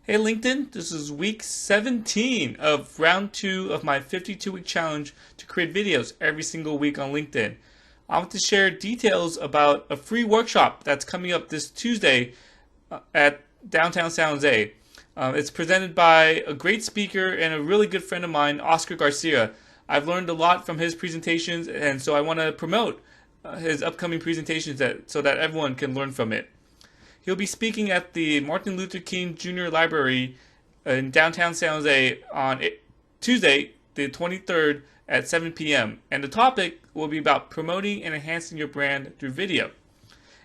Hey LinkedIn, this is week 17 of round 2 of my 52-week challenge to create videos every single week on LinkedIn. I want to share details about a free workshop that's coming up this Tuesday at downtown San Jose. It's presented by a great speaker and a really good friend of mine, Oscar Garcia. I've learned a lot from his presentations, and so I want to promote his upcoming presentations so that everyone can learn from it. He'll be speaking at the Martin Luther King Jr. Library in downtown San Jose on Tuesday, the 23rd at 7 p.m. And the topic will be about promoting and enhancing your brand through video.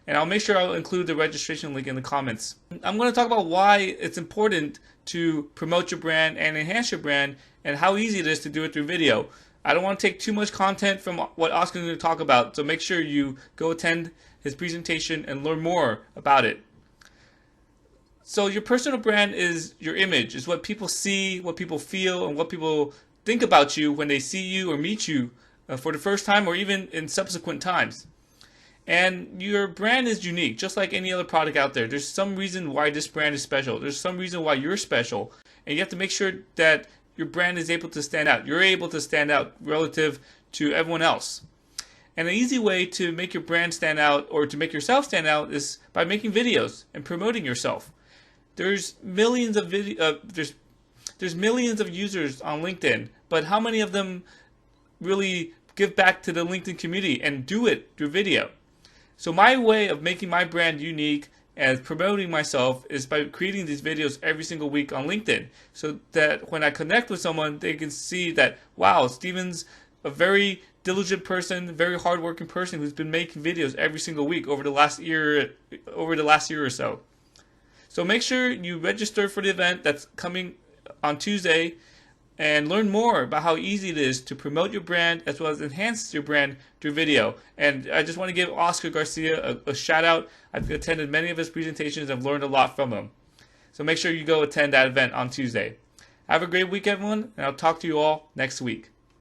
And I'll make sure I'll include the registration link in the comments. I'm going to talk about why it's important to promote your brand and enhance your brand and how easy it is to do it through video. I don't want to take too much content from what Oscar's going to talk about, so make sure you go attend his presentation and learn more about it. So your personal brand is your image, is what people see, what people feel, and what people think about you when they see you or meet you for the first time or even in subsequent times. And your brand is unique, just like any other product out there. There's some reason why this brand is special. There's some reason why you're special. And you have to make sure that your brand is able to stand out. You're able to stand out relative to everyone else. And an easy way to make your brand stand out or to make yourself stand out is by making videos and promoting yourself. There's millions of there's millions of users on LinkedIn, but how many of them really give back to the LinkedIn community and do it through video? So my way of making my brand unique and promoting myself is by creating these videos every single week on LinkedIn, so that when I connect with someone, they can see that, wow, Steven's a very diligent person, very hardworking person who's been making videos every single week over the last year or so. So make sure you register for the event that's coming on Tuesday and learn more about how easy it is to promote your brand as well as enhance your brand through video. And I just want to give Oscar Garcia a shout out. I've attended many of his presentations and learned a lot from him. So make sure you go attend that event on Tuesday. Have a great week, everyone, and I'll talk to you all next week.